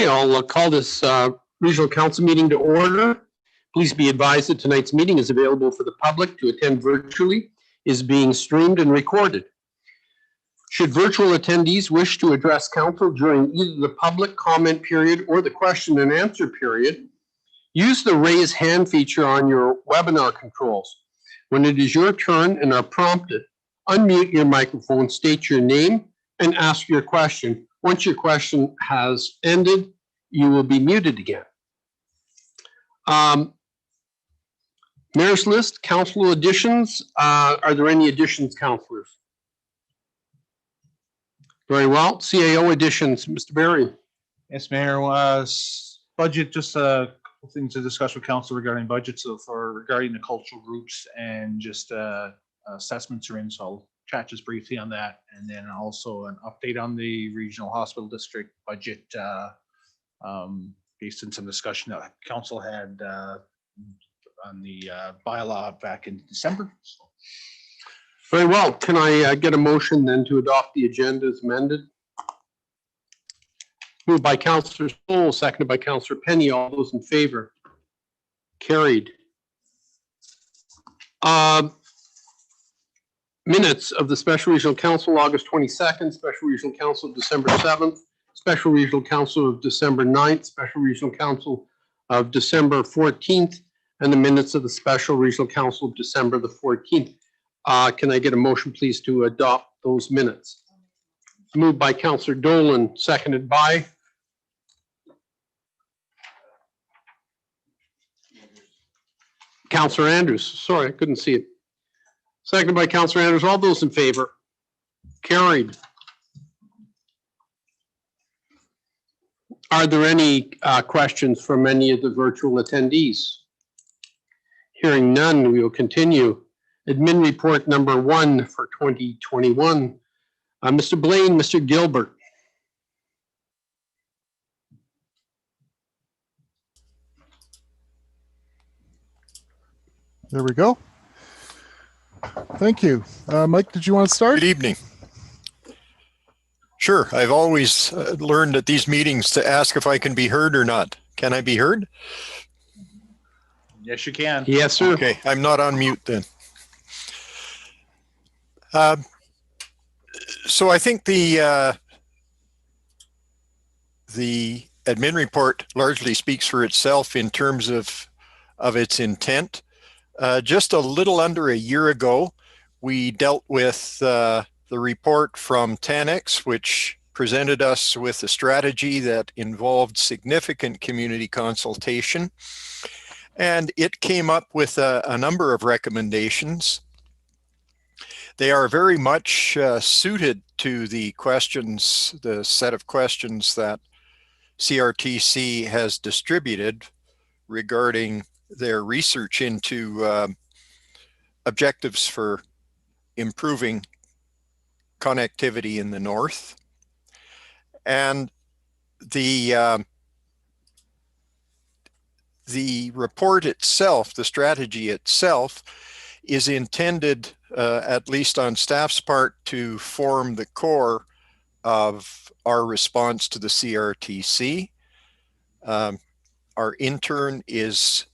Okay, I'll call this Regional Council meeting to order. Please be advised that tonight's meeting is available for the public to attend virtually, is being streamed and recorded. Should virtual attendees wish to address council during either the public comment period or the question and answer period, use the raise hand feature on your webinar controls. When it is your turn and are prompted, unmute your microphone, state your name, and ask your question. Once your question has ended, you will be muted again. Mayor's list, council additions. Are there any additions, councillors? Very well. CAO additions, Mr. Barry. Yes, Mayor. Budget, just a couple things to discuss with council regarding budget. So regarding the cultural groups and just assessments are in, so I'll chat just briefly on that, and then also an update on the regional hospital district budget based on some discussion that council had on the bylaw back in December. Very well. Can I get a motion then to adopt the agenda as amended? Moved by Councillor Stoll, seconded by Councillor Penny. All those in favor? Carried. Minutes of the Special Regional Council, August 22nd, Special Regional Council, December 7th, Special Regional Council of December 9th, Special Regional Council of December 14th, and the minutes of the Special Regional Council of December the 14th. Can I get a motion, please, to adopt those minutes? Moved by Councillor Dolan, seconded by Councillor Andrews. Sorry, I couldn't see it. Seconded by Councillor Andrews. All those in favor? Carried. Are there any questions from any of the virtual attendees? Hearing none, we will continue. Admin report number 1 for 2021. Mr. Blaine, Mr. Gilbert. There we go. Thank you. Mike, did you want to start? Good evening. Sure. I've always learned at these meetings to ask if I can be heard or not. Can I be heard? Yes, you can. Yes, sir. Okay. I'm not on mute then. So I think the admin report largely speaks for itself in terms of its intent. Just a little under a year ago, we dealt with the report from TANX, which presented us with a strategy that involved significant community consultation. And it came up with a number of recommendations. They are very much suited to the questions, the set of questions that CRTC has distributed regarding their research into objectives for improving connectivity in the north. And the report itself, the strategy itself, is intended, at least on staff's part, to form the core of our response to the CRTC. Our intern is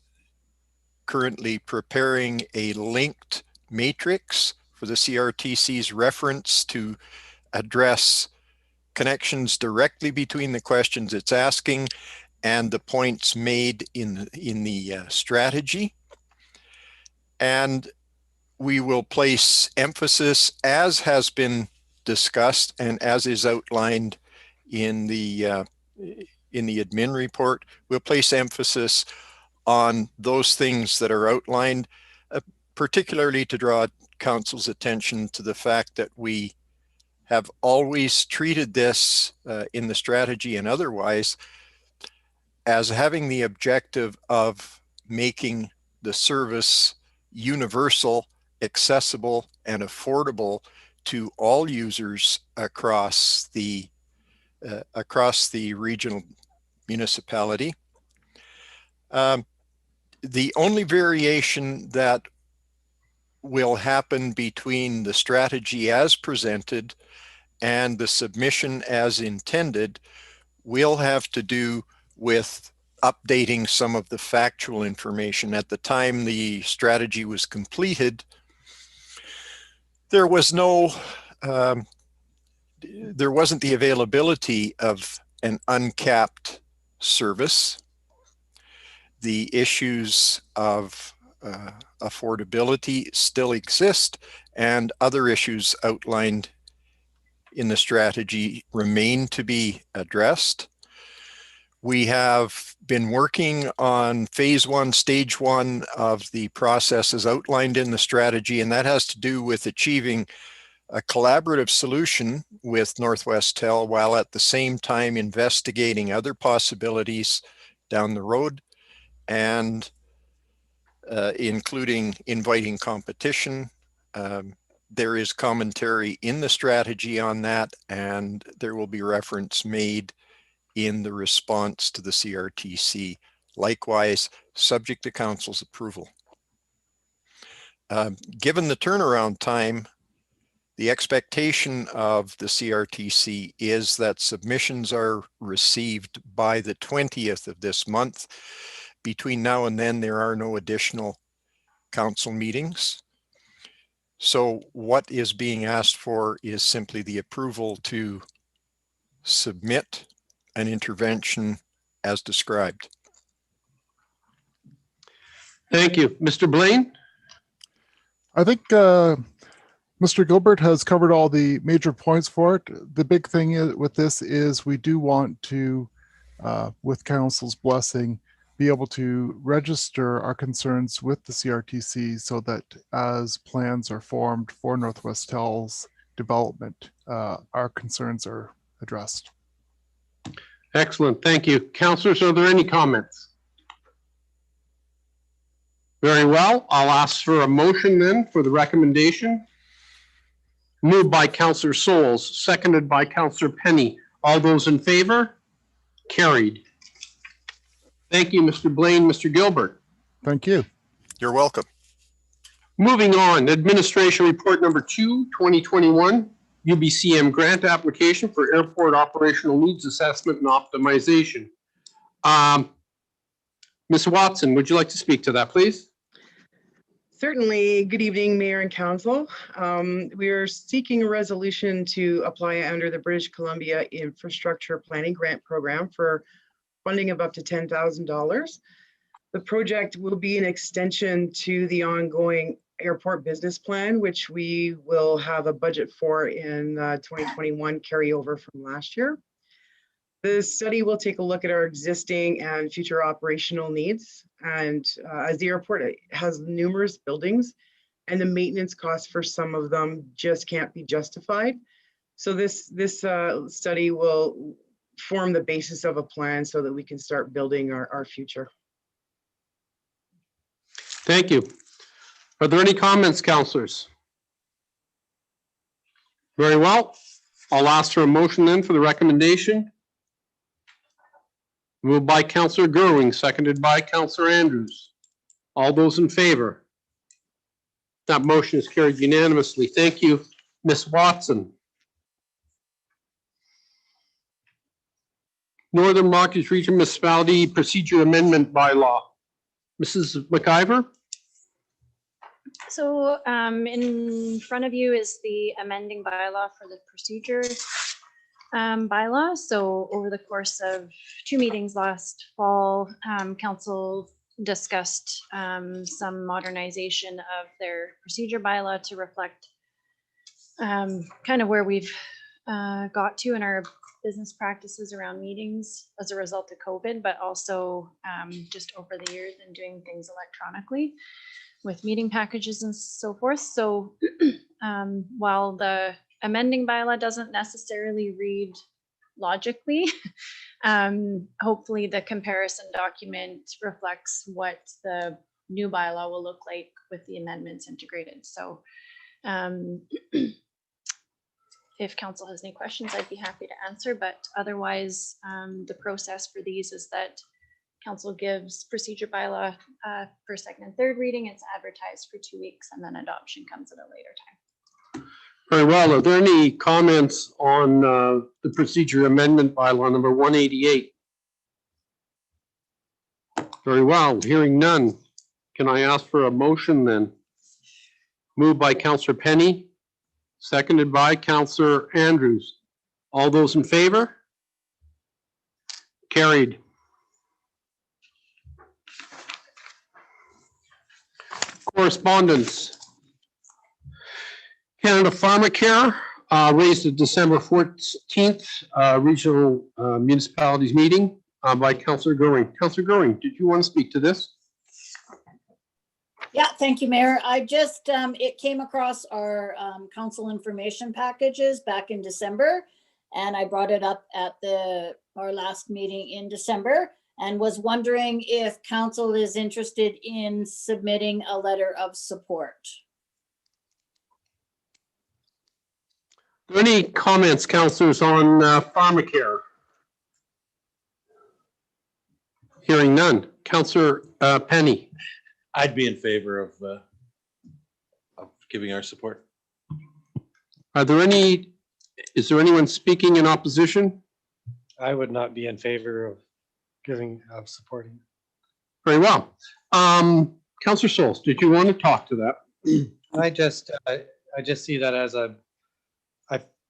currently preparing a linked matrix for the CRTC's reference to address connections directly between the questions it's asking and the points made in the strategy. And we will place emphasis, as has been discussed and as is outlined in the admin report, we'll place emphasis on those things that are outlined, particularly to draw council's attention to the fact that we have always treated this in the strategy and otherwise as having the objective of making the service universal, accessible, and affordable to all users across the regional municipality. The only variation that will happen between the strategy as presented and the submission as intended will have to do with updating some of the factual information. At the time the strategy was completed, there was no, there wasn't the availability of an uncapped service. The issues of affordability still exist, and other issues outlined in the strategy remain to be addressed. We have been working on phase one, stage one of the processes outlined in the strategy, and that has to do with achieving a collaborative solution with Northwest Tel while at the same time investigating other possibilities down the road, and including inviting competition. There is commentary in the strategy on that, and there will be reference made in the response to the CRTC, likewise subject to council's approval. Given the turnaround time, the expectation of the CRTC is that submissions are received by the 20th of this month. Between now and then, there are no additional council meetings. So what is being asked for is simply the approval to submit an intervention as described. Thank you. Mr. Blaine? I think Mr. Gilbert has covered all the major points for it. The big thing with this is we do want to, with council's blessing, be able to register our concerns with the CRTC so that as plans are formed for Northwest Tel's development, our concerns are addressed. Excellent. Thank you. Councillors, are there any comments? Very well. I'll ask for a motion then for the recommendation. Moved by Councillor Souls, seconded by Councillor Penny. All those in favor? Carried. Thank you, Mr. Blaine. Mr. Gilbert? Thank you. You're welcome. Moving on, Administration Report Number 2, 2021, UBCM Grant Application for Airport Operational Needs Assessment and Optimization. Ms. Watson, would you like to speak to that, please? Certainly. Good evening, Mayor and Council. We are seeking a resolution to apply under the British Columbia Infrastructure Planning Grant Program for funding of up to $10,000. The project will be an extension to the ongoing airport business plan, which we will have a budget for in 2021 carryover from last year. The study will take a look at our existing and future operational needs. And as the airport has numerous buildings and the maintenance costs for some of them just can't be justified. So this study will form the basis of a plan so that we can start building our future. Thank you. Are there any comments, councillors? Very well. I'll ask for a motion then for the recommendation. Moved by Councillor Gerwing, seconded by Councillor Andrews. All those in favor? That motion is carried unanimously. Thank you, Ms. Watson. Northern Rockies Region Municipality Procedure Amendment Bylaw. Mrs. McIver? So in front of you is the amending bylaw for the procedure bylaw. So over the course of 2 meetings last fall, council discussed some modernization of their procedure bylaw to reflect kind of where we've got to in our business practices around meetings as a result of COVID, but also just over the years and doing things electronically with meeting packages and so forth. So while the amending bylaw doesn't necessarily read logically, hopefully the comparison document reflects what the new bylaw will look like with the amendments integrated. So if council has any questions, I'd be happy to answer, but otherwise the process for these is that council gives procedure bylaw for second and third reading. It's advertised for 2 weeks and then adoption comes at a later time. Very well. Are there any comments on the procedure amendment bylaw number 188? Very well. Hearing none. Can I ask for a motion then? Moved by Councillor Penny, seconded by Councillor Andrews. All those in favor? Carried. Correspondence. Canada Pharmacare raised a December 14th regional municipalities meeting by Councillor Goring. Councillor Goring, did you want to speak to this? Yeah, thank you, Mayor. I just, it came across our council information packages back in December, and I brought it up at our last meeting in December, and was wondering if council is interested in submitting a letter of support. Are there any comments, councillors, on Pharmacare? Hearing none. Councillor Penny. I'd be in favor of giving our support. Are there any, is there anyone speaking in opposition? I would not be in favor of supporting. Very well. Councillor Souls, did you want to talk to that? I just see that as I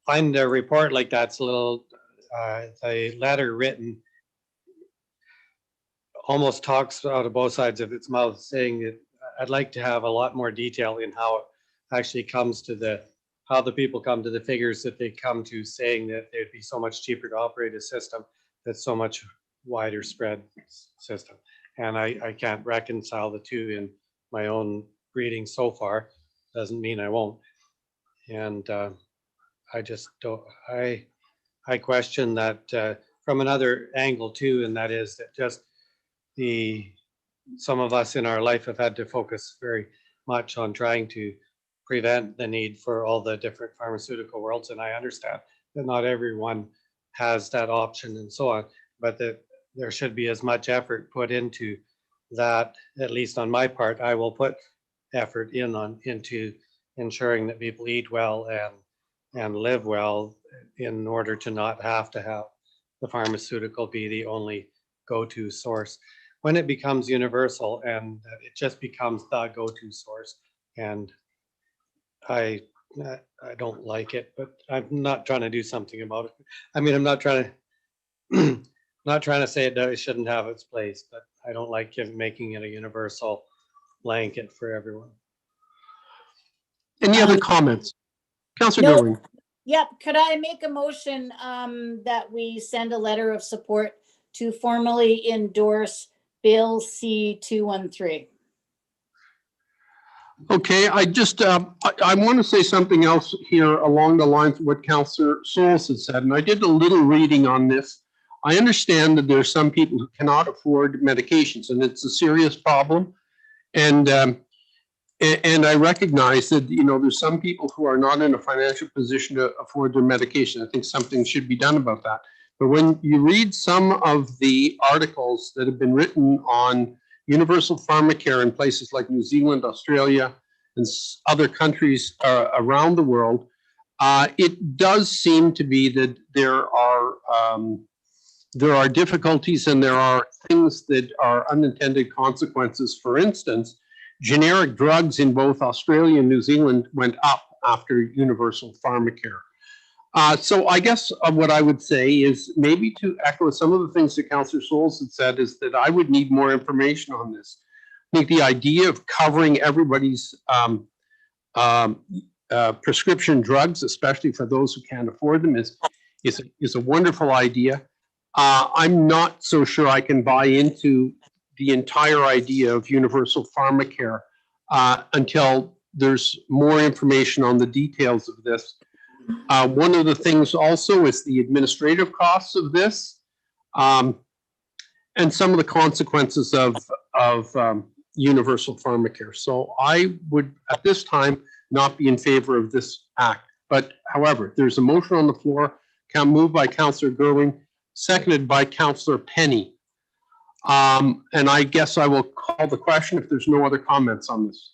find a report like that's a little, the letter written almost talks out of both sides of its mouth, saying that I'd like to have a lot more detail in how it actually comes to how the people come to the figures that they come to, saying that it'd be so much cheaper to operate a system that's so much wider spread system. And I can't reconcile the two in my own reading so far. Doesn't mean I won't. And I just don't, I question that from another angle too, and that is that just some of us in our life have had to focus very much on trying to prevent the need for all the different pharmaceutical worlds. And I understand that not everyone has that option and so on, but that there should be as much effort put into that, at least on my part. I will put effort into ensuring that people eat well and live well in order to not have to have the pharmaceutical be the only go-to source. When it becomes universal and it just becomes the go-to source, and I don't like it, but I'm not trying to do something about it. I mean, I'm not trying to say it shouldn't have its place, but I don't like making it a universal blanket for everyone. Any other comments? Councillor No. Goring. Yep, could I make a motion that we send a letter of support to formally endorse Bill C-213? Okay, I just, I want to say something else here along the lines of what Councillor Souls had said, and I did a little reading on this. I understand that there are some people who cannot afford medications, and it's a serious problem. And I recognize that, you know, there's some people who are not in a financial position to afford their medication. I think something should be done about that. But when you read some of the articles that have been written on universal pharmacare in places like New Zealand, Australia, and other countries around the world, it does seem to be that there are difficulties and there are things that are unintended consequences. For instance, generic drugs in both Australia and New Zealand went up after universal pharmacare. So I guess what I would say is, maybe to echo some of the things that Councillor Souls had said, is that I would need more information on this. I think the idea of covering everybody's prescription drugs, especially for those who can't afford them, is a wonderful idea. I'm not so sure I can buy into the entire idea of universal pharmacare until there's more information on the details of this. One of the things also is the administrative costs of this, and some of the consequences of universal pharmacare. So I would, at this time, not be in favor of this act. But however, there's a motion on the floor, moved by Councillor Gerwing, seconded by Councillor Penny. And I guess I will call the question if there's no other comments on this.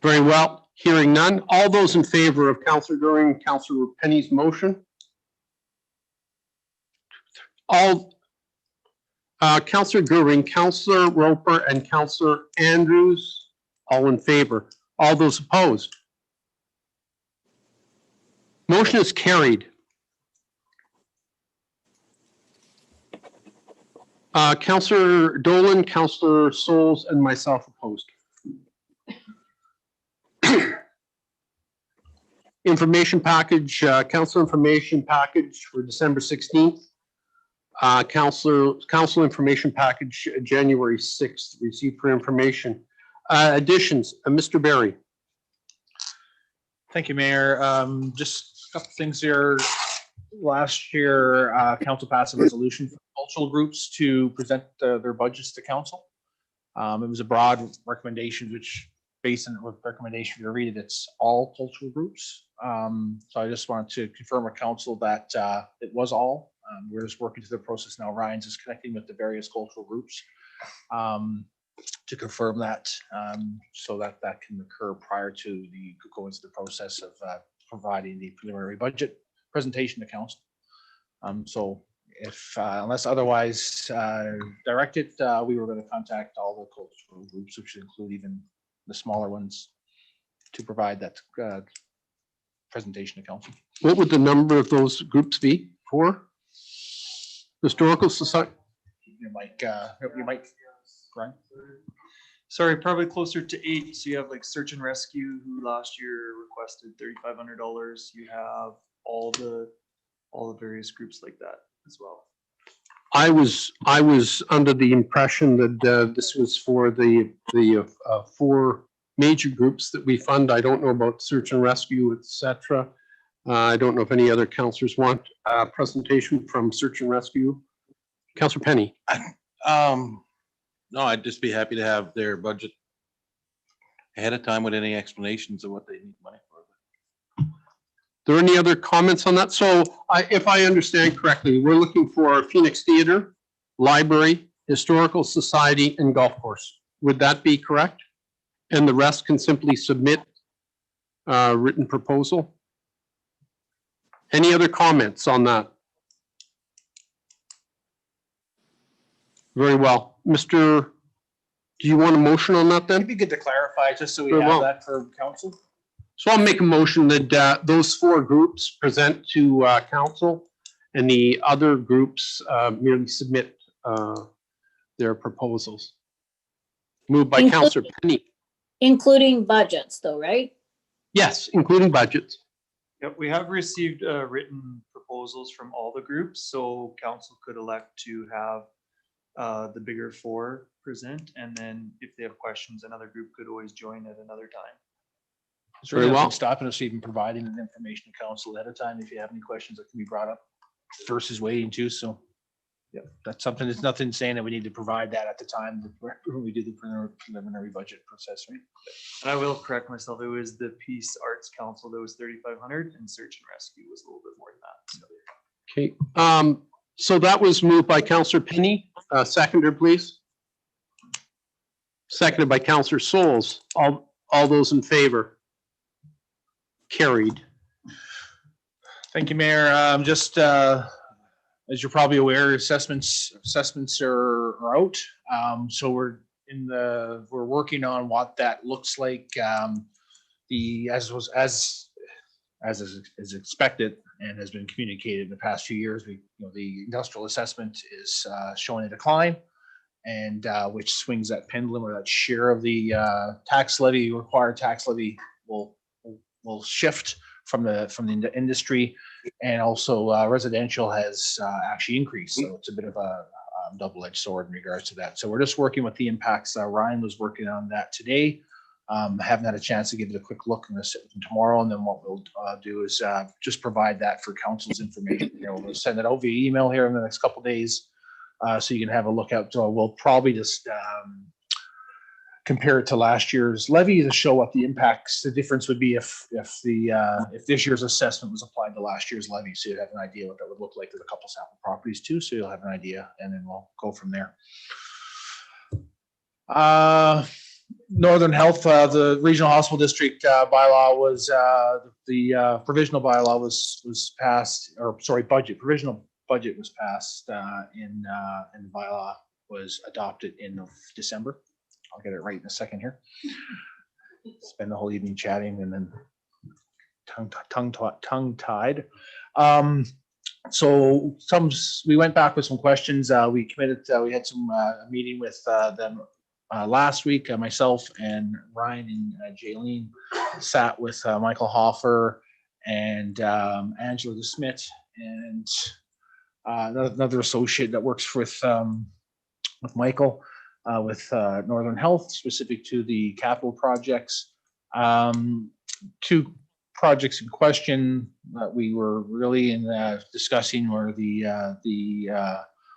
Very well. Hearing none. All those in favor of Councillor Goering, Councillor Penny's motion? All, Councillor Goering, Councillor Roper, and Councillor Andrews, all in favor. All those opposed? Motion is carried. Councillor Dolan, Councillor Souls, and myself opposed. Information package, council information package for December 16th. Council information package, January 6th, received for information. Additions, Mr. Barry. Thank you, Mayor. Just a couple things here. Last year, council passed a resolution for cultural groups to present their budgets to council. It was a broad recommendation, which based on the recommendation you read it, it's all cultural groups. So I just wanted to confirm with council that it was all. We're just working through the process now. Ryan's just connecting with the various cultural groups to confirm that, so that that can occur prior to the go into the process of providing the preliminary budget presentation to council. So if unless otherwise directed, we were going to contact all the cultural groups, which include even the smaller ones, to provide that presentation to council. What would the number of those groups be for? Historical Society? You might, Brian? Sorry, probably closer to 8. So you have like Search and Rescue, who last year requested $3,500. You have all the various groups like that as well. I was under the impression that this was for the 4 major groups that we fund. I don't know about Search and Rescue, etc. I don't know if any other councillors want a presentation from Search and Rescue. Councillor Penny. No, I'd just be happy to have their budget ahead of time with any explanations of what they need money for. Are there any other comments on that? So if I understand correctly, we're looking for Phoenix Theatre, Library, Historical Society, and Golf Course. Would that be correct? And the rest can simply submit a written proposal? Any other comments on that? Very well. Mr. Do you want a motion on that then? It'd be good to clarify, just so we Very have well. that for council. So I'll make a motion that those 4 groups present to council and the other groups merely submit their proposals. Moved by Councillor Penny. Including budgets though, right? Yes, including budgets. Yep, we have received written proposals from all the groups, so council could elect to have the bigger 4 present, and then if they have questions, another group could always join at another time. Is there anything well. stopping us even providing the information to council ahead of time if you have any questions that can be brought up versus waiting to? So yeah, that's something, there's nothing saying that we need to provide that at the time that when we do the preliminary budget process, right? And I will correct myself, it was the Peace Arts Council that was 3,500, and Search and Rescue was a little bit more than that. So. Okay. So that was moved by Councillor Penny. Seconder, please. Seconded by Councillor Souls. All those in favor? Carried. Thank you, Mayor. Just as you're probably aware, assessments are out. So we're working on what that looks like. As is expected and has been communicated in the past few years, the industrial assessment is showing a decline, and which swings that pendulum, or that share of the required tax levy will shift from the industry, and also residential has actually increased. So it's a bit of a double-edged sword in regards to that. So we're just working with the impacts. Ryan was working on that today. Haven't had a chance to give it a quick look. I'm going to sit with him tomorrow, and then what we'll do is just provide that for council's information. We'll send it out via email here in the next couple of days, so you can have a look out. So we'll probably just compare it to last year's levy to show what the impacts. The difference would be if this year's assessment was applied to last year's levy, so you'd have an idea what that would look like with a couple sample properties too. So you'll have an idea, and then we'll go from there. Northern Health, the regional hospital district bylaw was, the provisional bylaw was passed, or sorry, provisional budget was passed and the bylaw was adopted in December. I'll get it right in a second here. Spend the whole evening chatting and then tongue-tied. So we went back with some questions. We committed, we had some meeting with them last week. Myself and Ryan and Jaylene sat with Michael Hoffer and Angela DeSmit and another associate that works with Michael with Northern Health, specific to the capital projects. Two projects in question that we were really discussing were the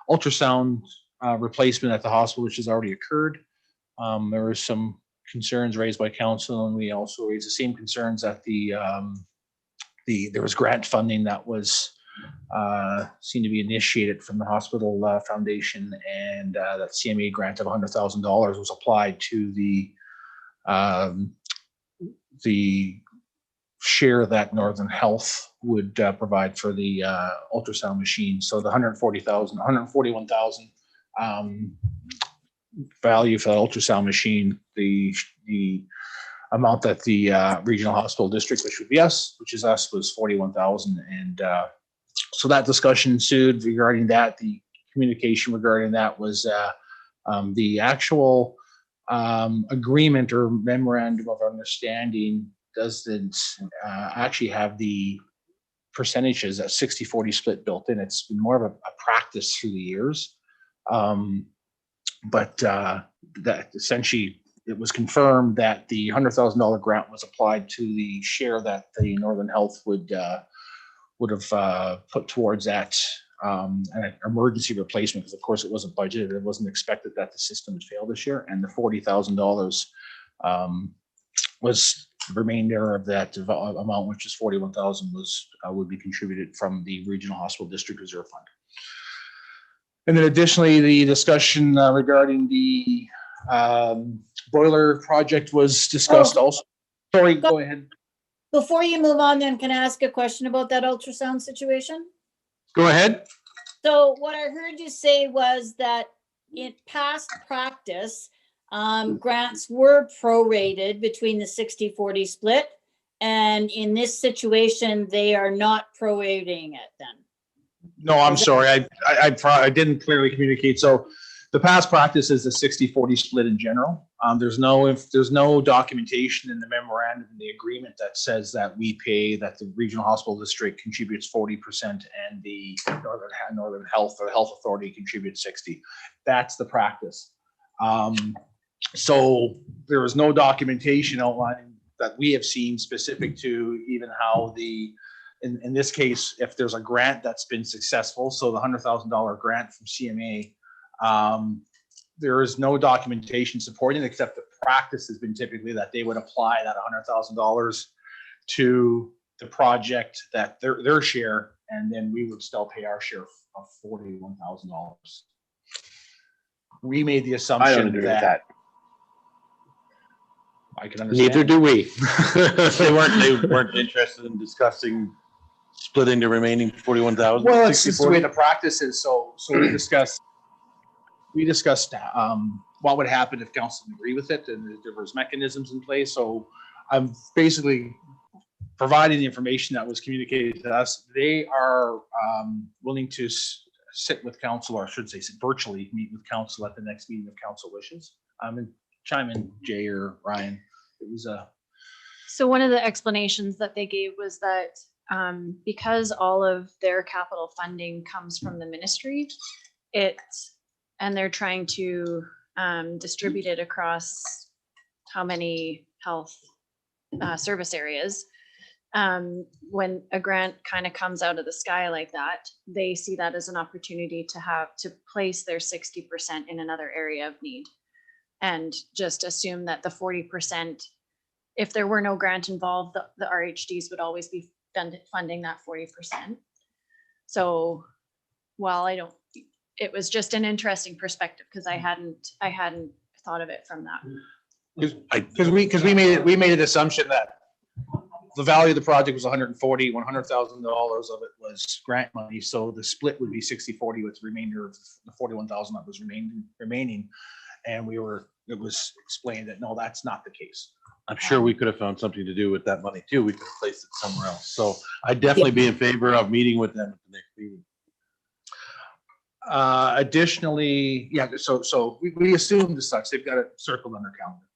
ultrasound replacement at the hospital, which has already occurred. There were some concerns raised by council, and we also raised the same concerns that there was grant funding that was seemed to be initiated from the hospital foundation, and that CMA grant of $100,000 was applied to the share that Northern Health would provide for the ultrasound machine. So the $141,000 value for the ultrasound machine, the amount that the regional hospital district, which would be us, was $41,000, and so that discussion ensued regarding that. The communication regarding that was the actual agreement or memorandum of understanding doesn't actually have the percentages, a 60-40 split built in. It's been more of a practice through the years. But that essentially it was confirmed that the $100,000 grant was applied to the share that the Northern Health would have put towards that an emergency replacement, because of course it wasn't budgeted. It wasn't expected that the system would fail this year, and the $40,000 was the remainder of that amount, which is $41,000, would be contributed from the regional hospital district reserve fund. And then additionally, the discussion regarding the boiler project was discussed also. Sorry, go ahead. Before you move on, then, can I ask a question about that ultrasound situation? Go ahead. So what I heard you say was that in past practice, grants were prorated between the 60-40 split, and in this situation, they are not prorating it then. No, I'm sorry. I didn't clearly communicate. So the past practice is a 60-40 split in general. There's no documentation in the memorandum in the agreement that says that we pay, that the regional hospital district contributes 40% and the Northern Health or Health Authority contributes 60%. That's the practice. So there is no documentation outlining that we have seen specific to even how in this case, if there's a grant that's been successful, so the $100,000 grant from CMA, there is no documentation supporting it, except the practice has been typically that they would apply that $100,000 to the project, that their share, and then we would still pay our share of $41,000. We made the assumption I don't agree with that. I can understand. Neither do we. They weren't interested in discussing splitting the remaining 41,000. Well, it's just the way the practice is. So we discussed what would happen if council didn't agree with it, and there was mechanisms in place. So I'm basically providing the information that was communicated to us. They are willing to sit with council, or I should say virtually meet with council at the next meeting of council wishes. And chime in, Jay or Ryan. It was So one of the explanations that they gave was that because all of their capital funding comes from the ministry, and they're trying to distribute it across how many health service areas. When a grant kind of comes out of the sky like that, they see that as an opportunity to place their 60% in another area of need, and just assume that the 40%, if there were no grant involved, the RHDs would always be funding that 40%. So while it was just an interesting perspective, because I hadn't thought of it from Because we made an assumption that the value of the project was $140,000 of it was grant money, so the split would be 60-40 with the remainder of the 41,000 that was remaining. And it was explained that, no, that's not the case. I'm sure we could have found something to do with that money too. We could have placed it somewhere else. So I'd definitely be in favor of meeting with them at the next meeting. Additionally, yeah, so we assumed as such, they've got it circled on their calendar.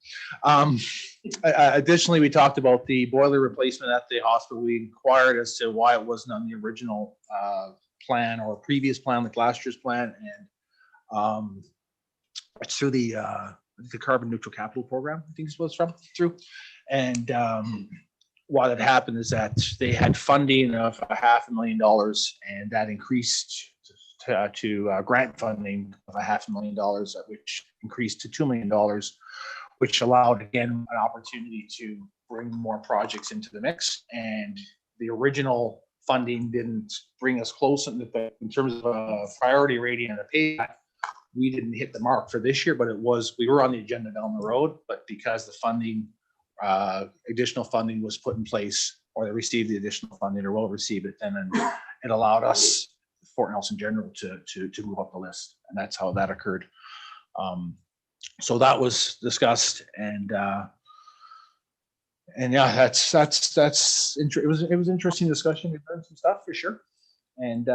Additionally, we talked about the boiler replacement at the hospital. We inquired as to why it wasn't on the original plan or previous plan, like last year's plan, and it's through the carbon neutral capital program, I think it was through. And what had happened is that they had funding of $500,000, and that increased to grant funding of $500,000, which increased to $2 million, which allowed, again, an opportunity to bring more projects into the mix. And the original funding didn't bring us close in terms of a priority rating and a payback. We didn't hit the mark for this year, but we were on the agenda down the road. But because the funding, additional funding was put in place, or they received the additional funding or will receive it, and then it allowed us, Fort Nelson General, to move up the list, and that's how that occurred. So that was discussed, and yeah, it was interesting discussion. We learned some stuff for sure, and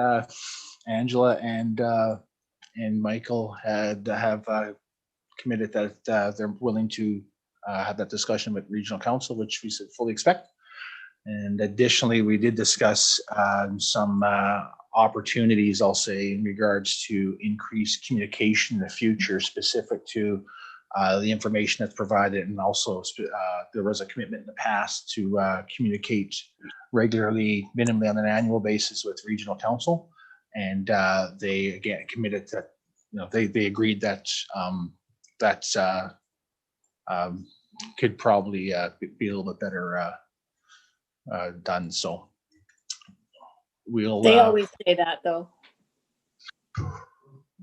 Angela and Michael have committed that they're willing to have that discussion with regional council, which we fully expect. And additionally, we did discuss some opportunities, I'll say, in regards to increased communication in the future, specific to the information that's provided. And also there was a commitment in the past to communicate regularly, minimally on an annual basis with regional council. And they, again, committed that, they agreed that that's could probably be a little bit better done. So They always say that, though.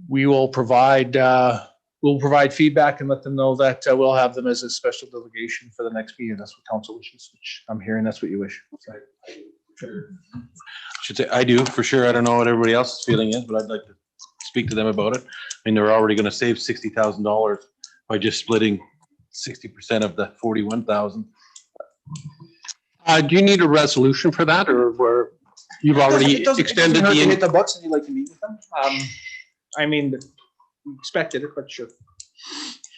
We will provide feedback and let them know that we'll have them as a special delegation for the next meeting. That's what council wishes, which I'm hearing that's what you wish. Should say I do for sure. I don't know what everybody else's feeling is, but I'd like to speak to them about it. I mean, they're already going to save $60,000 by just splitting 60% of the 41,000. Do you need a resolution for that, or where you've already extended the hit the? the books and you'd like to meet with them? I mean, we expected it, but sure.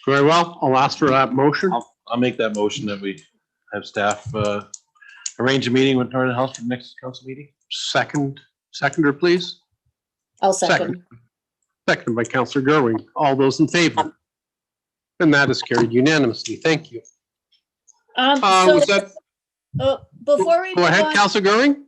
Very well. I'll ask for that motion. I'll make that motion that we have staff arrange a meeting with Northern Health for the next council meeting. Seconder, please. I'll second. Seconded by Councillor Gerwing. All those in favor? And that is carried unanimously. Thank you. Was that? Before we Go move ahead, on, Councillor Gerwing.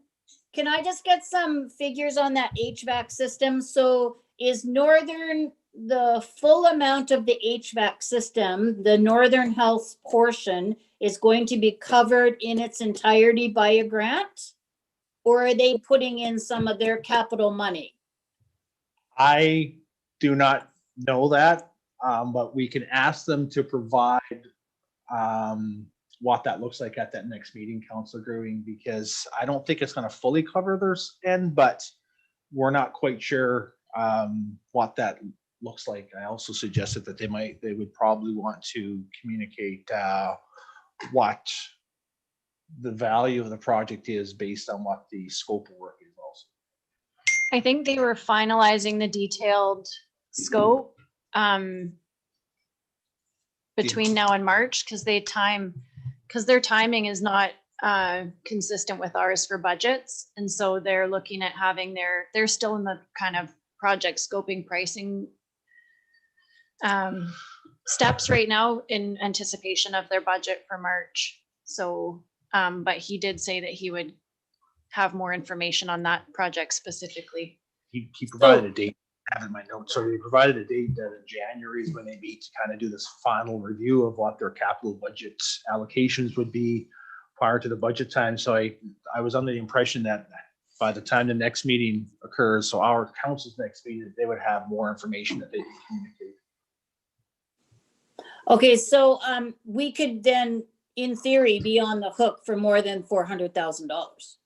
can I just get some figures on that HVAC system? So is Northern, the full amount of the HVAC system, the Northern Health portion, is going to be covered in its entirety by a grant? Or are they putting in some of their capital money? I do not know that, but we can ask them to provide what that looks like at that next meeting, Councilor Grewing, because I don't think it's going to fully cover their end, but we're not quite sure what that looks like. I also suggested that they would probably want to communicate what the value of the project is based on what the scope of work is also. I think they were finalizing the detailed scope between now and March, because their timing is not consistent with ours for budgets. And so they're looking at having they're still in the kind of project scoping pricing steps right now in anticipation of their budget for March. So, but he did say that he would have more information on that project specifically. He provided a date. I have in my notes. So he provided a date that in January is when they meet to kind of do this final review of what their capital budget allocations would be prior to the budget time. So I was under the impression that by the time the next meeting occurs, so our council's next meeting, they would have more information that they can communicate. Okay, so we could then, in theory, be on the hook for more than $400,000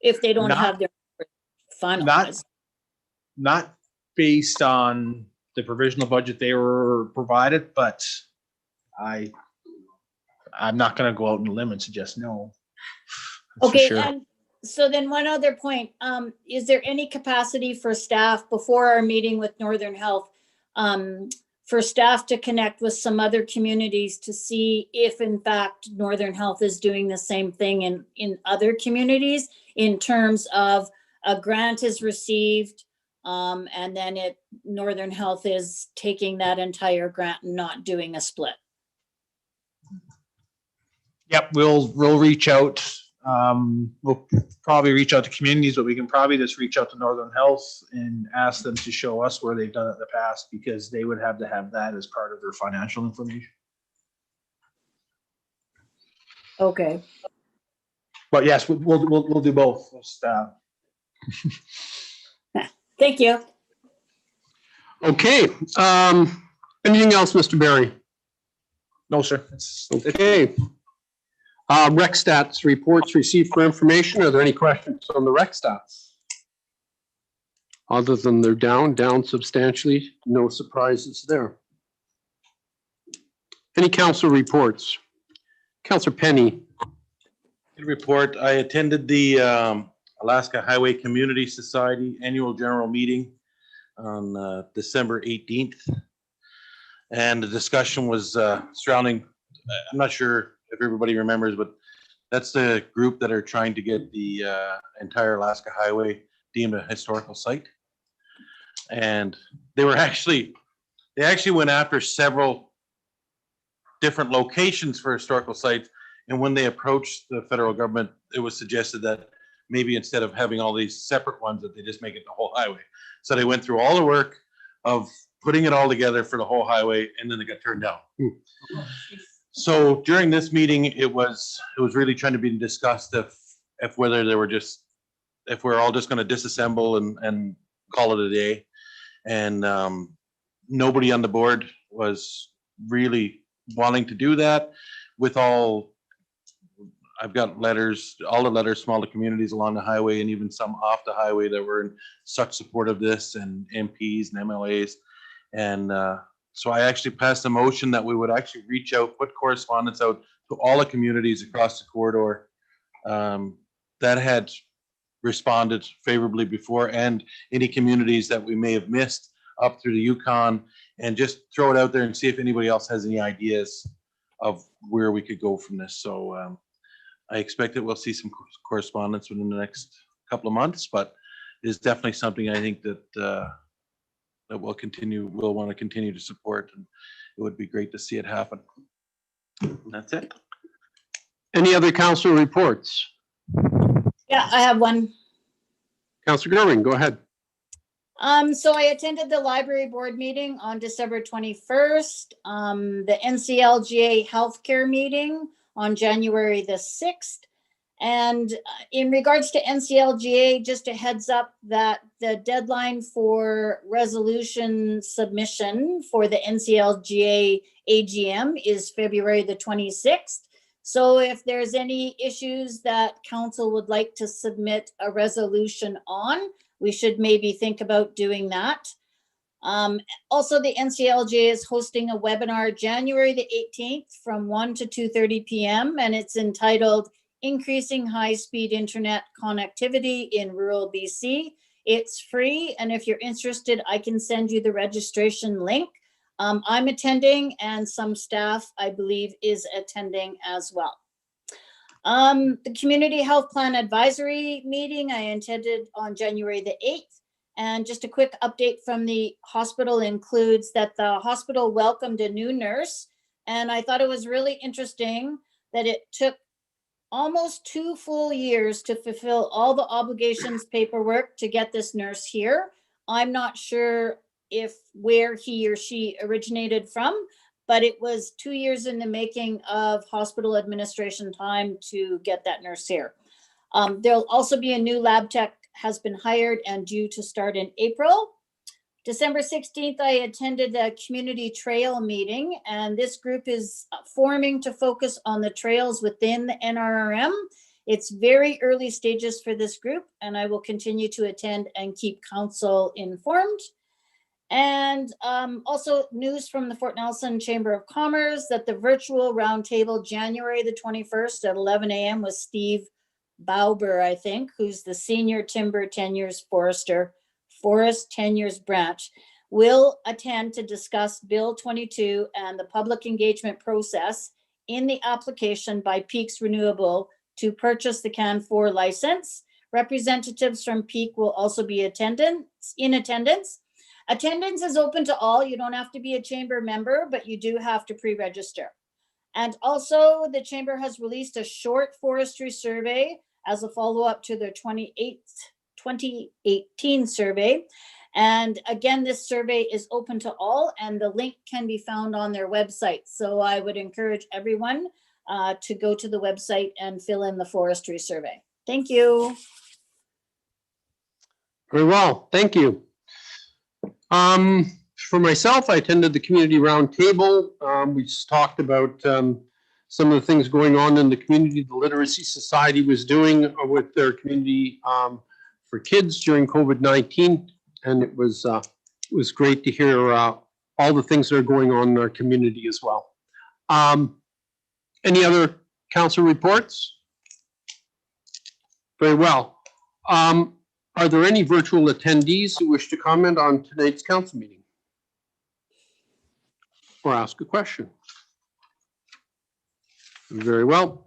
if they don't Not- have their Not, finalized. not based on the provisional budget they were provided, but I'm not gonna go out on a limb and suggest no. That's for Okay, sure. and so then one other point, is there any capacity for staff before our meeting with Northern Health? For staff to connect with some other communities to see if in fact Northern Health is doing the same thing in other communities in terms of a grant is received, and then Northern Health is taking that entire grant and not doing a split. Yep, we'll reach out. We'll probably reach out to communities, but we can probably just reach out to Northern Health and ask them to show us where they've done it in the past, because they would have to have that as part of their financial information. Okay. But yes, we'll do both. Just, Thank you. Okay, anything else, Mr. Barry? no, sir. Okay. Rec stats reports received for information. Are there any questions on the rec stats? Other than they're down substantially, no surprises there. Any council reports? Councilor Penny. Good report. I attended the Alaska Highway Community Society Annual General Meeting on December 18th. And the discussion was surrounding, I'm not sure if everybody remembers, but that's the group that are trying to get the entire Alaska Highway deemed a historical site. And they actually went after several different locations for historical sites. And when they approached the federal government, it was suggested that maybe instead of having all these separate ones, that they just make it the whole highway. So they went through all the work of putting it all together for the whole highway, and then they got turned down. So during this meeting, it was really trying to be discussed if whether they were if we're all just going to disassemble and call it a day. And nobody on the board was really wanting to do that. I've got letters, all the letters from all the communities along the highway and even some off the highway that were in such support of this, and MPs and MLAs. And so I actually passed a motion that we would actually reach out, put correspondence out to all the communities across the corridor that had responded favorably before, and any communities that we may have missed up through the Yukon, and just throw it out there and see if anybody else has any ideas of where we could go from this. So I expect that we'll see some correspondence within the next couple of months, but it's definitely something I think that that we'll want to continue to support, and it would be great to see it happen. And that's it. Any other council reports? Yeah, I have one. Councilor Gerwin, go ahead. So I attended the library board meeting on December 21st, the NCLGA healthcare meeting on January the 6th. And in regards to NCLGA, just a heads up that the deadline for resolution submission for the NCLGA AGM is February the 26th. So if there's any issues that council would like to submit a resolution on, we should maybe think about doing that. Also, the NCLGA is hosting a webinar January the 18th from 1 to 2:30 p.m. and it's entitled Increasing High-Speed Internet Connectivity in Rural BC. It's free, and if you're interested, I can send you the registration link. I'm attending, and some staff, I believe, is attending as well. The Community Health Plan Advisory meeting I attended on January the 8th. And just a quick update from the hospital includes that the hospital welcomed a new nurse. And I thought it was really interesting that it took almost 2 full years to fulfill all the obligations paperwork to get this nurse here. I'm not sure where he or she originated from, but it was 2 years in the making of hospital administration time to get that nurse here. There'll also be a new lab tech has been hired and due to start in April. December 16th, I attended a community trail meeting, and this group is forming to focus on the trails within the NRRM. It's very early stages for this group, and I will continue to attend and keep council informed. And also news from the Fort Nelson Chamber of Commerce that the virtual roundtable January the 21st at 11 a.m. with Steve Bauber, I think, who's the senior timber tenures forester, Forest Tenures Branch, will attend to discuss Bill 22 and the public engagement process in the application by Peaks Renewable to purchase the CAN 4 license. Representatives from Peak will also be in attendance. Attendance is open to all. You don't have to be a chamber member, but you do have to pre-register. And also the chamber has released a short forestry survey as a follow-up to their 2018 survey. And again, this survey is open to all, and the link can be found on their website. So I would encourage everyone to go to the website and fill in the forestry survey. Thank you. Very well, thank you. For myself, I attended the community roundtable. We just talked about some of the things going on in the community. The Literacy Society was doing with their community for kids during COVID-19, and it was great to hear all the things that are going on in our community as well. Any other council reports? Very well. Are there any virtual attendees who wish to comment on tonight's council meeting? Or ask a question? Very well.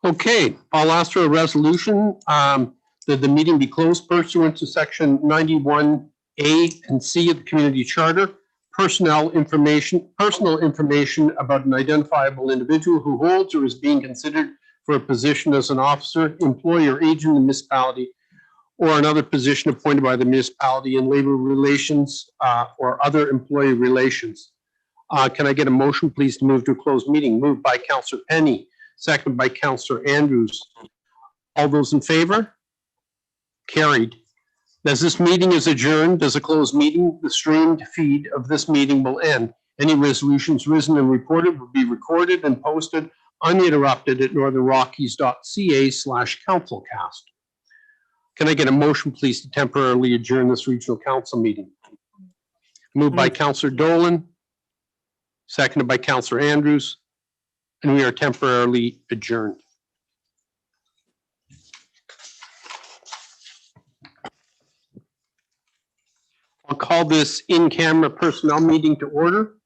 Okay, I'll ask for a resolution that the meeting be closed pursuant to section 91A and C of the community charter. Personal information about an identifiable individual who holds or is being considered for a position as an officer, employee, or agent in the municipality, or another position appointed by the municipality in labor relations or other employee relations. Can I get a motion, please, to move to a closed meeting? Moved by Councillor Penny, seconded by Councillor Andrews. All those in favor? Carried. As this meeting is adjourned, as a closed meeting, the streamed feed of this meeting will end. Any resolutions risen and reported will be recorded and posted uninterrupted at northernrockies.ca/councilcast. Can I get a motion, please, to temporarily adjourn this regional council meeting? Moved by Councillor Dolan, seconded by Councillor Andrews, and we are temporarily adjourned. I'll call this in-camera personnel meeting to order.